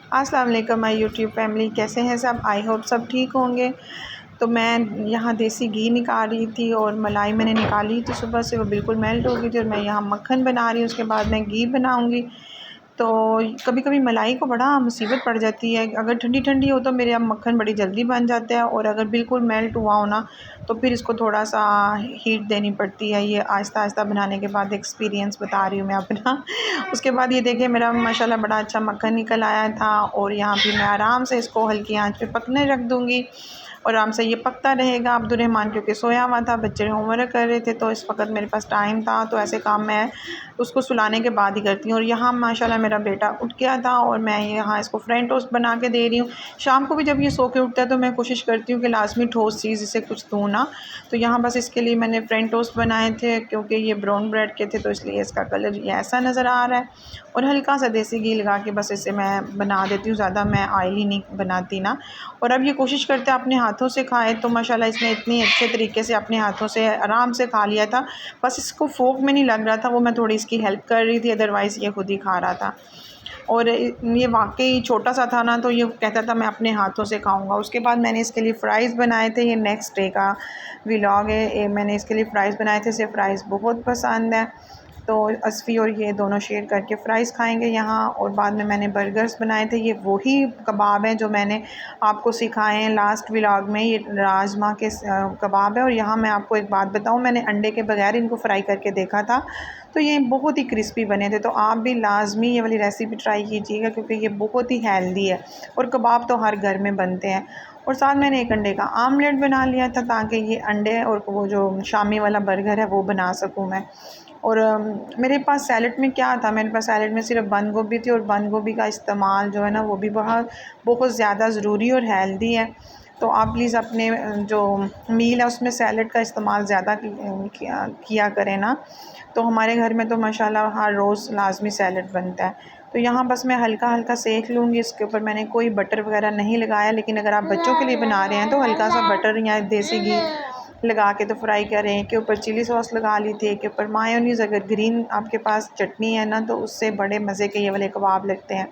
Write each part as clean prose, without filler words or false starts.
अस्सलाम वालेकुम my YouTube family, कैसे हैं सब। आई होप सब ठीक होंगे। तो मैं यहाँ देसी घी निकाल रही थी और मलाई मैंने निकाली थी सुबह से, वो बिल्कुल मेल्ट हो गई थी और मैं यहाँ मक्खन बना रही हूँ। उसके बाद मैं घी बनाऊँगी। तो कभी कभी मलाई को बड़ा मुसीबत पड़ जाती है। अगर ठंडी ठंडी हो तो मेरे यहाँ मक्खन बड़ी जल्दी बन जाता है, और अगर बिल्कुल मेल्ट हुआ हो ना तो फिर इसको थोड़ा सा हीट देनी पड़ती है। ये आहिस्ता आहिस्ता बनाने के बाद एक्सपीरियंस बता रही हूँ मैं अपना। उसके बाद ये देखिए मेरा माशाल्लाह बड़ा अच्छा मक्खन निकल आया था, और यहाँ पे मैं आराम से इसको हल्की आंच पे पकने रख दूँगी और आराम से ये पकता रहेगा। अब्दुर्रहमान क्योंकि सोया हुआ था, बच्चे होमवर्क कर रहे थे, तो इस वक्त मेरे पास टाइम था, तो ऐसे काम मैं उसको सुलाने के बाद ही करती हूँ। और यहाँ माशाल्लाह मेरा बेटा उठ गया था और मैं यहाँ इसको फ्रेंच टोस्ट बना के दे रही हूँ। शाम को भी जब ये सो के उठता है तो मैं कोशिश करती हूँ कि लाजमी ठोस चीज़ इसे कुछ दूँ ना। तो यहाँ बस इसके लिए मैंने फ्रेंच टोस्ट बनाए थे, क्योंकि ये ब्राउन ब्रेड के थे तो इसलिए इसका कलर ये ऐसा नज़र आ रहा है। और हल्का सा देसी घी लगा के बस इसे मैं बना देती हूँ, ज़्यादा मैं ऑयली नहीं बनाती ना। और अब ये कोशिश करते हैं अपने हाथों से खाए, तो माशाल्लाह इसने इतनी अच्छे तरीके से अपने हाथों से आराम से खा लिया था। बस इसको फोक में नहीं लग रहा था, वो मैं थोड़ी इसकी हेल्प कर रही थी, अदरवाइज़ ये खुद ही खा रहा था। और ये वाकई छोटा सा था ना, तो ये कहता था मैं अपने हाथों से खाऊंगा। उसके बाद मैंने इसके लिए फ़्राइज़ बनाए थे। ये नेक्स्ट डे का व्लॉग है। मैंने इसके लिए फ़्राइज़ बनाए थे, इसे फ़्राइज़ बहुत पसंद है। तो असफ़ी और ये दोनों शेयर करके फ़्राइज़ खाएंगे यहाँ। और बाद में मैंने बर्गर्स बनाए थे। ये वही कबाब हैं जो मैंने आपको सिखाए हैं लास्ट व्लॉग में। ये राजमा के कबाब है। और यहाँ मैं आपको एक बात बताऊँ, मैंने अंडे के बगैर इनको फ्राई करके देखा था, तो ये बहुत ही क्रिस्पी बने थे। तो आप भी लाजमी ये वाली रेसिपी ट्राई कीजिएगा, क्योंकि ये बहुत ही हेल्दी है और कबाब तो हर घर में बनते हैं। और साथ मैंने एक अंडे का आमलेट बना लिया था, ताकि ये अंडे और वो जो शामी वाला बर्गर है वो बना सकूँ मैं। और मेरे पास सैलेड में क्या था, मेरे पास सैलेड में सिर्फ बंद गोभी थी, और बंद गोभी का इस्तेमाल जो है ना वो भी बहुत बहुत ज़्यादा ज़रूरी और हेल्दी है। तो आप प्लीज़ अपने जो मील है उसमें सैलेड का इस्तेमाल ज़्यादा किया करें ना। तो हमारे घर में तो माशाल्लाह हर रोज़ लाजमी सैलेड बनता है। तो यहाँ बस मैं हल्का हल्का सेक लूँगी। इसके ऊपर मैंने कोई बटर वगैरह नहीं लगाया, लेकिन अगर आप बच्चों के लिए बना रहे हैं तो हल्का सा बटर या देसी घी लगा के तो फ्राई करें। के ऊपर चिली सॉस लगा ली थी, के ऊपर मायोनीज़, अगर ग्रीन आपके पास चटनी है ना तो उससे बड़े मज़े के ये वाले कबाब लगते हैं।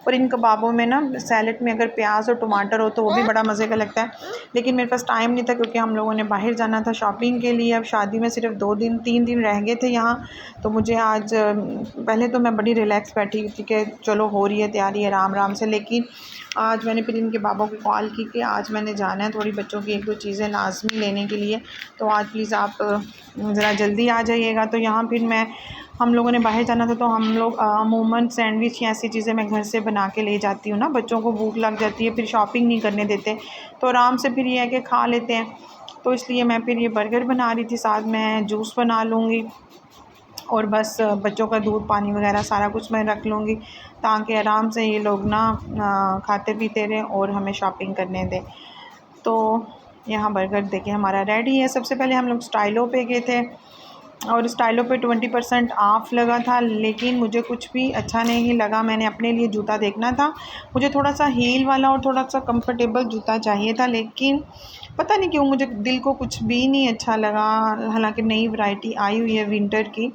और इन कबाबों में ना सैलेड में अगर प्याज और टमाटर हो तो वो भी बड़ा मज़े का लगता है। लेकिन मेरे पास टाइम नहीं था, क्योंकि हम लोगों ने बाहर जाना था शॉपिंग के लिए। अब शादी में सिर्फ 2 दिन 3 दिन रह गए थे यहाँ। तो मुझे आज पहले तो मैं बड़ी रिलैक्स बैठी थी कि चलो हो रही है तैयारी आराम आराम से, लेकिन आज मैंने फिर इनके बाबा को कॉल की कि आज मैंने जाना है थोड़ी बच्चों की 1-2 चीज़ें लाजमी लेने के लिए, तो आज प्लीज़ आप ज़रा जल्दी आ जाइएगा। तो यहाँ फिर हम लोगों ने बाहर जाना था, तो हम लोग अमूमन सैंडविच या ऐसी चीज़ें मैं घर से बना के ले जाती हूँ ना। बच्चों को भूख लग जाती है, फिर शॉपिंग नहीं करने देते, तो आराम से फिर ये है कि खा लेते हैं। तो इसलिए मैं फिर ये बर्गर बना रही थी, साथ में जूस बना लूँगी, और बस बच्चों का दूध पानी वगैरह सारा कुछ मैं रख लूँगी, ताकि आराम से ये लोग ना खाते पीते रहें और हमें शॉपिंग करने दें। तो यहाँ बर्गर देखिए हमारा रेडी है। सबसे पहले हम लोग स्टाइलो पे गए थे, और स्टाइलों पे 20% ऑफ़ लगा था, लेकिन मुझे कुछ भी अच्छा नहीं लगा। मैंने अपने लिए जूता देखना था, मुझे थोड़ा सा हील वाला और थोड़ा सा कंफर्टेबल जूता चाहिए था, लेकिन पता नहीं क्यों मुझे दिल को कुछ भी नहीं अच्छा लगा। हालांकि नई वैरायटी आई हुई है विंटर की,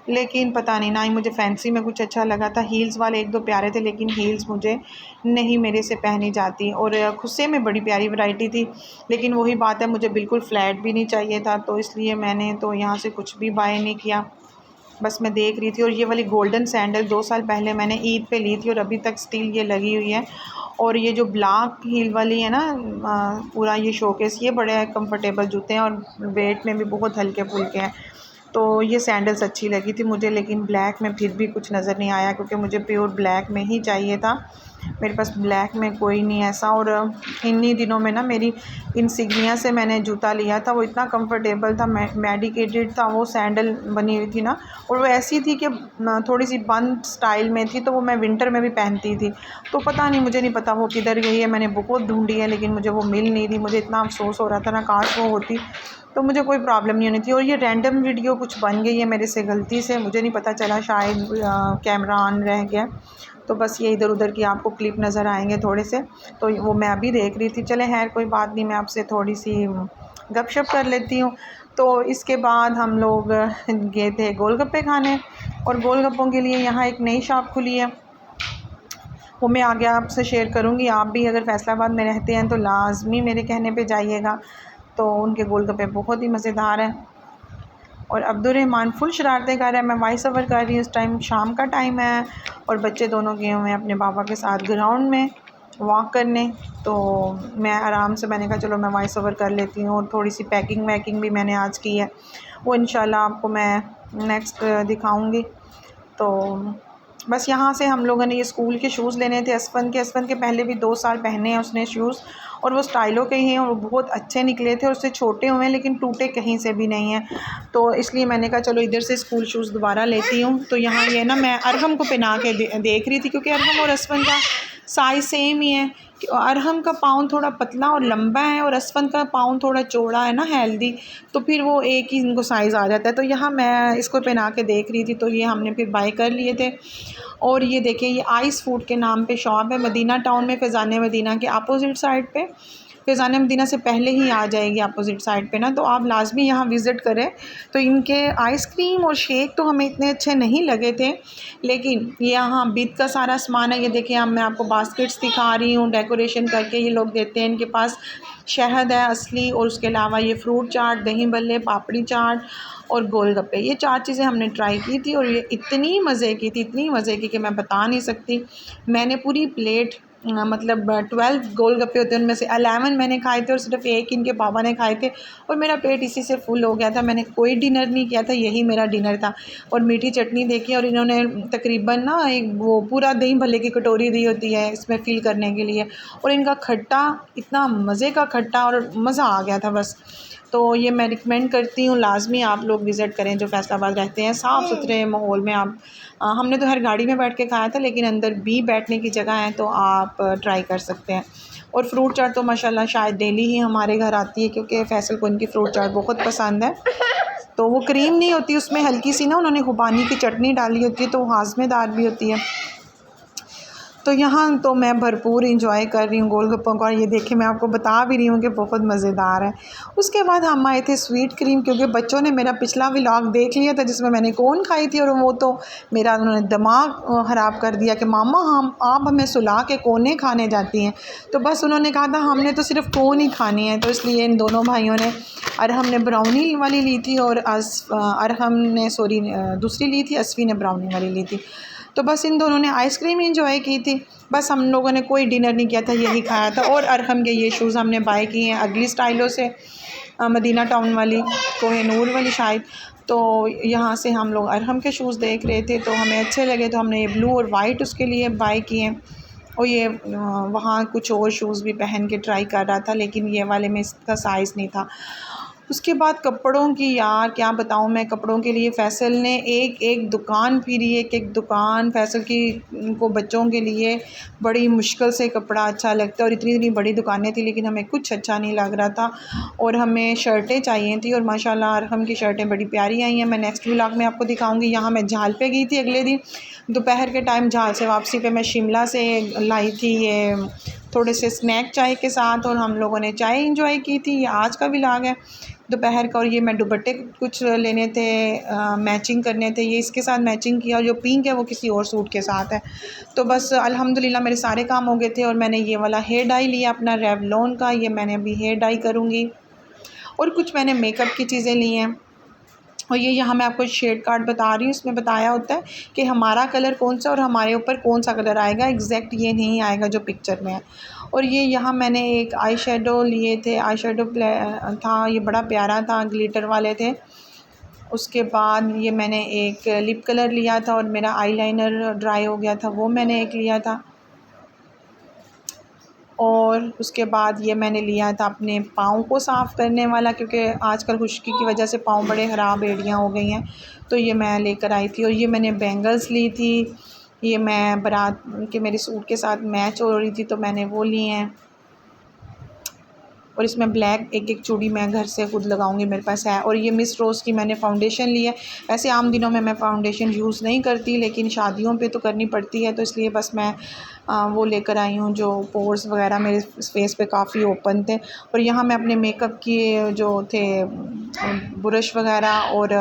लेकिन पता नहीं, ना ही मुझे फैंसी में कुछ अच्छा लगा था। हील्स वाले 1-2 प्यारे थे, लेकिन हील्स मुझे नहीं मेरे से पहनी जाती। और खुस्से में बड़ी प्यारी वैरायटी थी, लेकिन वही बात है मुझे बिल्कुल फ्लैट भी नहीं चाहिए था, तो इसलिए मैंने तो यहाँ से कुछ भी बाय नहीं किया। बस मैं देख रही थी। और ये वाली गोल्डन सैंडल 2 साल पहले मैंने ईद पे ली थी, और अभी तक स्टिल ये लगी हुई है। और ये जो ब्लैक हील वाली है ना, पूरा ये शोकेस, ये बड़े कंफर्टेबल जूते हैं और वेट में भी बहुत हल्के फुल्के हैं। तो ये सैंडल्स अच्छी लगी थी मुझे, लेकिन ब्लैक में फिर भी कुछ नज़र नहीं आया, क्योंकि मुझे प्योर ब्लैक में ही चाहिए था। मेरे पास ब्लैक में कोई नहीं ऐसा। और इन्हीं दिनों में ना मेरी इंसिग्निया से मैंने जूता लिया था, वो इतना कंफर्टेबल था, मेडिकेटेड था, वो सैंडल बनी हुई थी ना, और वो ऐसी थी कि थोड़ी सी बंद स्टाइल में थी, तो वो मैं विंटर में भी पहनती थी। तो पता नहीं, मुझे नहीं पता वो किधर गई है, मैंने बहुत ढूंढी है, लेकिन मुझे वो मिल नहीं रही। मुझे इतना अफसोस हो रहा था ना, काश वो होती तो मुझे कोई प्रॉब्लम नहीं होनी थी। और ये रैंडम वीडियो कुछ बन गई है मेरे से गलती से, मुझे नहीं पता चला, शायद कैमरा ऑन रह गया। तो बस ये इधर उधर की आपको क्लिप नज़र आएंगे थोड़े से, तो वो मैं अभी देख रही थी। चले खैर कोई बात नहीं, मैं आपसे थोड़ी सी गपशप कर लेती हूँ। तो इसके बाद हम लोग गए थे गोलगप्पे खाने, और गोलगप्पों के लिए यहाँ एक नई शॉप खुली है, वो मैं आगे आपसे शेयर करूँगी। आप भी अगर फैसलाबाद में रहते हैं तो लाजमी मेरे कहने पे जाइएगा, तो उनके गोलगप्पे बहुत ही मज़ेदार हैं। और अब्दुर्रहमान फुल शरारतें कर रहा है। मैं वॉइस ओवर कर रही हूँ, इस टाइम शाम का टाइम है और बच्चे दोनों गए हुए हैं अपने पापा के साथ ग्राउंड में वॉक करने। तो मैं आराम से, मैंने कहा चलो मैं वॉइस ओवर कर लेती हूँ। और थोड़ी सी पैकिंग वैकिंग भी मैंने आज की है, वो इंशाल्लाह आपको मैं नेक्स्ट दिखाऊँगी। तो बस यहाँ से हम लोगों ने ये स्कूल के शूज़ लेने थे असफन के पहले भी 2 साल पहने हैं उसने शूज़, और वो स्टाइलो के ही हैं और वो बहुत अच्छे निकले थे और उससे छोटे हुए हैं लेकिन टूटे कहीं से भी नहीं हैं। तो इसलिए मैंने कहा चलो इधर से स्कूल शूज़ दोबारा लेती हूँ। तो यहाँ ये ना मैं अरहम को पहना के देख रही थी, क्योंकि अरहम और असफन का साइज़ सेम ही है। अरहम का पाँव थोड़ा पतला और लंबा है और असफन का पाँव थोड़ा चौड़ा है ना, हेल्दी, तो फिर वो एक ही इनको साइज़ आ जाता है। तो यहाँ मैं इसको पहना के देख रही थी, तो ये हमने फिर बाय कर लिए थे। और ये देखें, ये आइस फूड के नाम पे शॉप है मदीना टाउन में, फ़ैज़ान मदीना के अपोज़िट साइड पे। फ़ैज़ान मदीना से पहले ही आ जाएगी अपोज़िट साइड पे ना, तो आप लाज़मी यहाँ विज़िट करें। तो इनके आइसक्रीम और शेक तो हमें इतने अच्छे नहीं लगे थे, लेकिन ये यहाँ बीत का सारा सामान है। ये देखें, अब मैं आपको बास्केट्स दिखा रही हूँ, डेकोरेशन करके ये लोग देते हैं। इनके पास शहद है असली, और उसके अलावा ये फ्रूट चाट, दही बल्ले, पापड़ी चाट और गोलगप्पे, ये 4 चीज़ें हमने ट्राई की थी और ये इतनी मज़े की थी, इतनी मज़े की कि मैं बता नहीं सकती। मैंने पूरी प्लेट मतलब 12 गोलगप्पे होते हैं, उनमें से 11 मैंने खाए थे और सिर्फ एक इनके पापा ने खाए थे, और मेरा पेट इसी से फुल हो गया था। मैंने कोई डिनर नहीं किया था, यही मेरा डिनर था। और मीठी चटनी देखी, और इन्होंने तकरीबन ना एक वो पूरा दही भल्ले की कटोरी दी होती है इसमें फ़िल करने के लिए, और इनका खट्टा इतना मज़े का खट्टा, और मज़ा आ गया था बस। तो ये मैं रिकमेंड करती हूँ, लाज़मी आप लोग विज़िट करें जो फैसलाबाद रहते हैं। साफ़ सुथरे माहौल में आप हमने तो हर गाड़ी में बैठ के खाया था, लेकिन अंदर भी बैठने की जगह है, तो आप ट्राई कर सकते हैं। और फ्रूट चाट तो माशाल्लाह शायद डेली ही हमारे घर आती है, क्योंकि फैसल को इनकी फ्रूट चाट बहुत पसंद है। तो वो क्रीम नहीं होती उसमें, हल्की सी ना उन्होंने खुबानी की चटनी डाली होती है, तो वो हाज़मेदार भी होती है। तो यहाँ तो मैं भरपूर इंजॉय कर रही हूँ गोलगप्पों का, और ये देखिए मैं आपको बता भी रही हूँ कि बहुत मज़ेदार है। उसके बाद हम आए थे स्वीट क्रीम, क्योंकि बच्चों ने मेरा पिछला व्लॉग देख लिया था जिसमें मैंने कोन खाई थी, और वो तो मेरा उन्होंने दिमाग ख़राब कर दिया कि मामा हम आप हमें सुला के कोने खाने जाती हैं। तो बस उन्होंने कहा था हमने तो सिर्फ कोन ही खानी है, तो इसलिए इन दोनों भाइयों ने, अरहम ने ब्राउनी वाली ली थी और अरहम ने दूसरी ली थी, असफ़ी ने ब्राउनी वाली ली थी। तो बस इन दोनों ने आइसक्रीम एंजॉय की थी। बस हम लोगों ने कोई डिनर नहीं किया था, यही खाया था। और अरहम के ये शूज़ हमने बाय किए हैं अगली स्टाइलों से, मदीना टाउन वाली, कोहिनूर वाली शायद। तो यहाँ से हम लोग अरहम के शूज़ देख रहे थे, तो हमें अच्छे लगे, तो हमने ये ब्लू और वाइट उसके लिए बाय किए। और ये वहाँ कुछ और शूज़ भी पहन के ट्राई कर रहा था, लेकिन ये वाले में इसका साइज़ नहीं था। उसके बाद कपड़ों की, यार क्या बताऊँ मैं, कपड़ों के लिए फ़ैसल ने एक एक दुकान फिरी, एक एक दुकान फ़ैसल की को बच्चों के लिए बड़ी मुश्किल से कपड़ा अच्छा लगता है, और इतनी इतनी बड़ी दुकानें थी लेकिन हमें कुछ अच्छा नहीं लग रहा था। और हमें शर्टें चाहिए थी, और माशाल्लाह अरहम की शर्टें बड़ी प्यारी आई हैं। मैं नेक्स्ट व्लॉग में आपको दिखाऊँगी। यहाँ मैं झाल पे गई थी अगले दिन दोपहर के टाइम, झाल से वापसी पे मैं शिमला से लाई थी ये थोड़े से स्नैक चाय के साथ, और हम लोगों ने चाय इंजॉय की थी। ये आज का व्लॉग है दोपहर का। और ये मैं दुपट्टे कुछ लेने थे, मैचिंग करने थे, ये इसके साथ मैचिंग किया, और जो पिंक है वो किसी और सूट के साथ है। तो बस अल्हम्दुलिल्लाह मेरे सारे काम हो गए थे, और मैंने ये वाला हेयर डाई लिया अपना रेवलॉन का, ये मैंने अभी हेयर डाई करूँगी। और कुछ मैंने मेकअप की चीज़ें ली हैं, और ये यहाँ मैं आपको शेड कार्ड बता रही हूँ, इसमें बताया होता है कि हमारा कलर कौन सा और हमारे ऊपर कौन सा कलर आएगा, एग्जैक्ट ये नहीं आएगा जो पिक्चर में है। और ये यहाँ मैंने एक आई शेडो लिए थे, आई शेडो था, ये बड़ा प्यारा था, ग्लिटर वाले थे। उसके बाद ये मैंने एक लिप कलर लिया था, और मेरा आईलाइनर ड्राई हो गया था, वो मैंने एक लिया था। और उसके बाद ये मैंने लिया था अपने पाँव को साफ़ करने वाला, क्योंकि आजकल खुश्की की वजह से पाँव बड़े ख़राब एड़ियाँ हो गई हैं, तो ये मैं लेकर आई थी। और ये मैंने बैंगल्स ली थी, ये मैं बारात के मेरे सूट के साथ मैच हो रही थी, तो मैंने वो लिए हैं। और इसमें ब्लैक एक एक चूड़ी मैं घर से खुद लगाऊंगी, मेरे पास है। और ये मिस रोज़ की मैंने फ़ाउंडेशन ली है। वैसे आम दिनों में मैं फ़ाउंडेशन यूज़ नहीं करती, लेकिन शादियों पे तो करनी पड़ती है, तो इसलिए बस मैं वो लेकर आई हूँ, जो पोर्स वगैरह मेरे फेस पे काफ़ी ओपन थे। और यहाँ मैं अपने मेकअप की जो थे ब्रश वगैरह और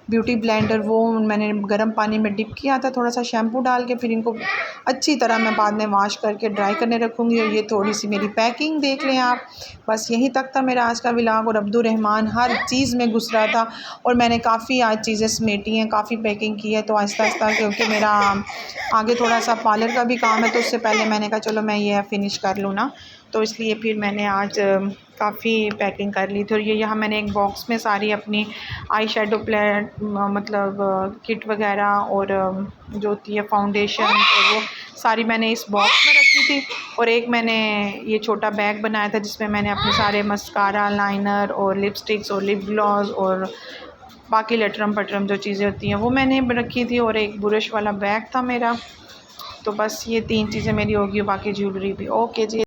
ब्यूटी ब्लेंडर वो मैंने गर्म पानी में डिप किया था, थोड़ा सा शैम्पू डाल के। फिर इनको अच्छी तरह मैं बाद में वॉश करके ड्राई करने रखूँगी। और ये थोड़ी सी मेरी पैकिंग देख लें आप। बस यहीं तक था मेरा आज का व्लॉग। और अब्दुर्रहमान हर चीज़ में घुस रहा था और मैंने काफ़ी आज चीज़ें समेटी हैं, काफ़ी पैकिंग की है। तो आहिस्ता आहिस्ता, क्योंकि मेरा आगे थोड़ा सा पार्लर का भी काम है, तो उससे पहले मैंने कहा चलो मैं ये फ़िनिश कर लूँ ना, तो इसलिए फिर मैंने आज काफ़ी पैकिंग कर ली थी। और ये यहाँ मैंने एक बॉक्स में सारी अपनी आई शेडो प्लेट मतलब किट वगैरह और जो होती है फाउंडेशन, और वो सारी मैंने इस बॉक्स में रखी थी। और एक मैंने ये छोटा बैग बनाया था जिसमें मैंने अपने सारे मस्कारा, लाइनर और लिपस्टिक्स और लिप ग्लॉस और बाकी लटरम पटरम जो चीज़ें होती हैं वो मैंने रखी थी। और एक ब्रश वाला बैग था मेरा। तो बस ये 3 चीज़ें मेरी होगी, बाकी ज्वेलरी भी। ओके जी।